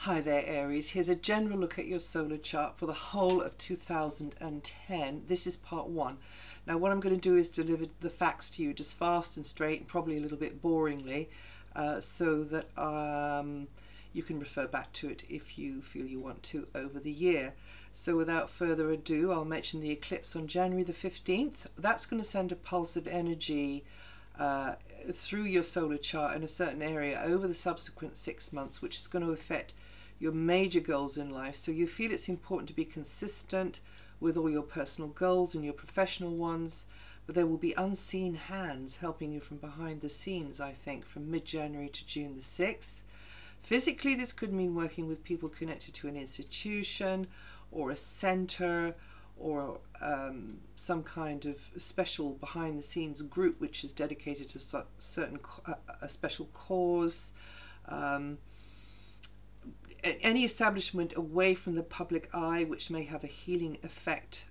Hi there, Aries. Here's a general look at your solar chart for the whole of 2010. This is part one. Now what I'm going to do is deliver the facts to you just fast and straight and probably a little bit boringly so that you can refer back to it if you feel you want to over the year. So without further ado, I'll mention the eclipse on January the 15th. That's going to send a pulse of energy through your solar chart in a certain area over the subsequent 6 months, which is going to affect your major goals in life. So you feel it's important to be consistent with all your personal goals and your professional ones, but there will be unseen hands helping you from behind the scenes, I think, from mid-January to June the 6th. Physically, this could mean working with people connected to an institution or a center or some kind of special behind-the-scenes group which is dedicated to a special cause. Any establishment away from the public eye, which may have a healing effect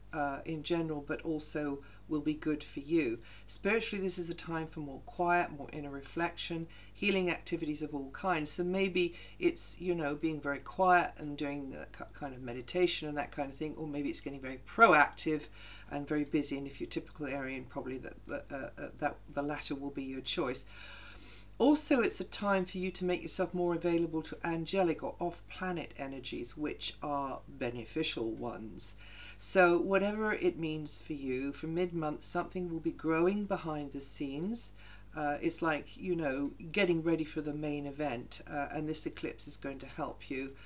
in general, but also will be good for you. Spiritually, this is a time for more quiet, more inner reflection, healing activities of all kinds. So maybe it's, you know, being very quiet and doing that kind of meditation and that kind of thing, or maybe it's getting very proactive and very busy. And if you're typical Arian, probably the latter will be your choice. Also, it's a time for you to make yourself more available to angelic or off-planet energies, which are beneficial ones. So whatever it means for you, from mid-month something will be growing behind the scenes. It's like, you know, getting ready for the main event, and this eclipse is going to help you.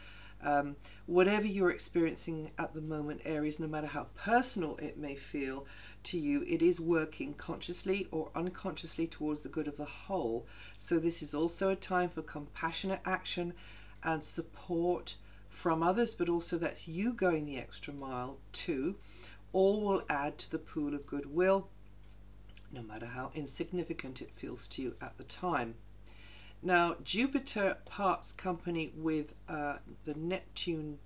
Whatever you're experiencing at the moment, Aries, no matter how personal it may feel to you, it is working consciously or unconsciously towards the good of the whole. So this is also a time for compassionate action and support from others, but also that's you going the extra mile too. All will add to the pool of goodwill, no matter how insignificant it feels to you at the time. Now, Jupiter parts company with the Neptune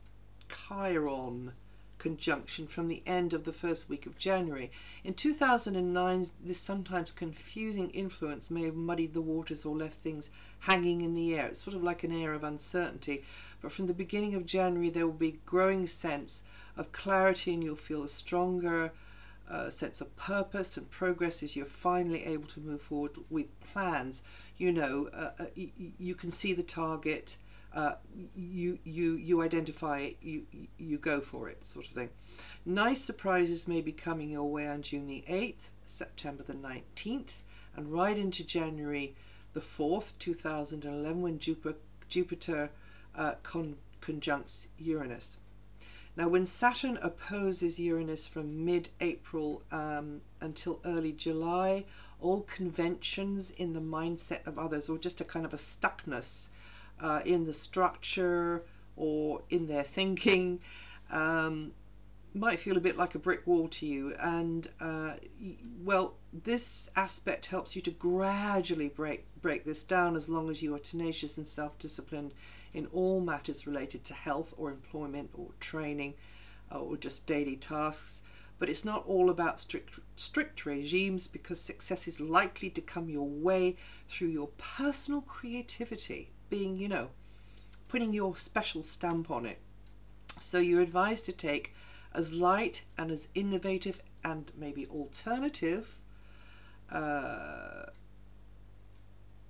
Chiron conjunction from the end of the first week of January. In 2009, this sometimes confusing influence may have muddied the waters or left things hanging in the air. It's sort of like an air of uncertainty. But from the beginning of January, there will be a growing sense of clarity, and you'll feel a stronger sense of purpose and progress as you're finally able to move forward with plans. You know, you can see the target, you identify it, you go for it, sort of thing. Nice surprises may be coming your way on June the 8th, September the 19th, and right into January the 4th, 2011, when Jupiter conjuncts Uranus. Now, when Saturn opposes Uranus from mid-April until early July, all conventions in the mindset of others, or just a kind of a stuckness in the structure or in their thinking, might feel a bit like a brick wall to you. And well, this aspect helps you to gradually break this down, as long as you are tenacious and self-disciplined in all matters related to health or employment or training or just daily tasks. But it's not all about strict regimes, because success is likely to come your way through your personal creativity, being, you know, putting your special stamp on it. So you're advised to take as light and as innovative and maybe alternative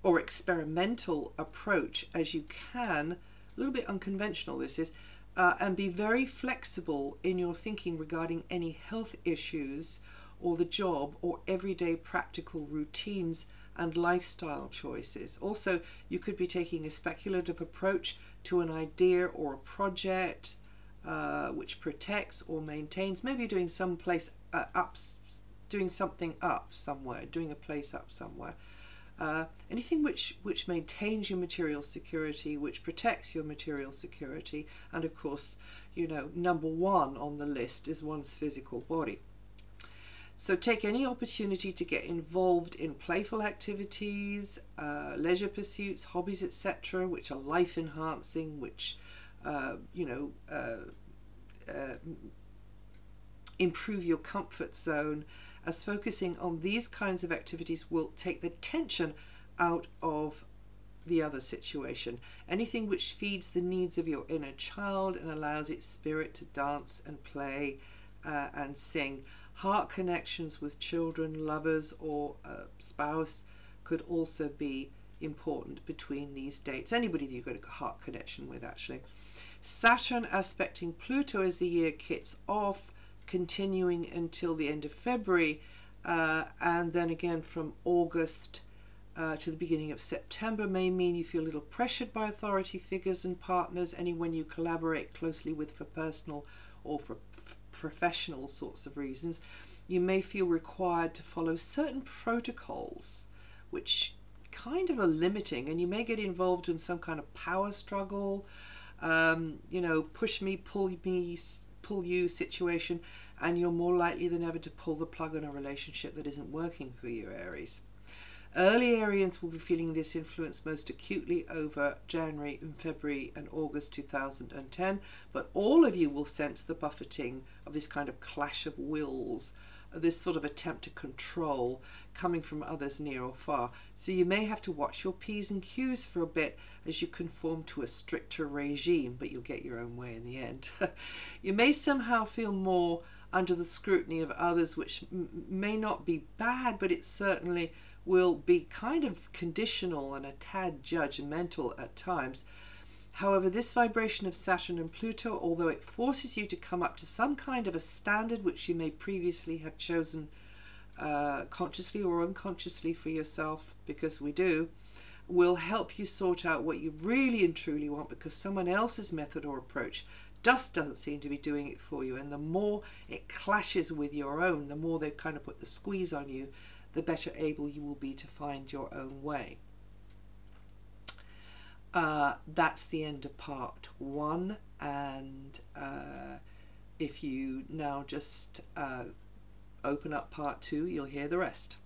or experimental approach as you can, a little bit unconventional this is, and be very flexible in your thinking regarding any health issues or the job or everyday practical routines and lifestyle choices. Also, you could be taking a speculative approach to an idea or a project which protects or maintains, maybe doing doing something up somewhere, doing a place up somewhere. Anything which maintains your material security, which protects your material security, and of course, you know, number one on the list is one's physical body. So take any opportunity to get involved in playful activities, leisure pursuits, hobbies, etc., which are life enhancing, which you know, improve your comfort zone, as focusing on these kinds of activities will take the tension out of the other situation. Anything which feeds the needs of your inner child and allows its spirit to dance and play and sing. Heart connections with children, lovers, or a spouse could also be important between these dates. Anybody that you've got a heart connection with, actually. Saturn aspecting Pluto as the year kicks off, continuing until the end of February, and then again from August to the beginning of September may mean you feel a little pressured by authority figures and partners, anyone you collaborate closely with for personal or for professional sorts of reasons. You may feel required to follow certain protocols which kind of are limiting, and you may get involved in some kind of power struggle, you know, push me, pull you situation, and you're more likely than ever to pull the plug on a relationship that isn't working for you, Aries. Early Arians will be feeling this influence most acutely over January and February and August 2010, but all of you will sense the buffeting of this kind of clash of wills, this sort of attempt to control coming from others near or far. So you may have to watch your P's and Q's for a bit as you conform to a stricter regime, but you'll get your own way in the end. You may somehow feel more under the scrutiny of others, which may not be bad, but it certainly will be kind of conditional and a tad judgmental at times. However, this vibration of Saturn and Pluto, although it forces you to come up to some kind of a standard which you may previously have chosen consciously or unconsciously for yourself, because we do, will help you sort out what you really and truly want, because someone else's method or approach just doesn't seem to be doing it for you. And the more it clashes with your own, the more they kind of put the squeeze on you, the better able you will be to find your own way. That's the end of part 1, and if you now just open up part 2, you'll hear the rest.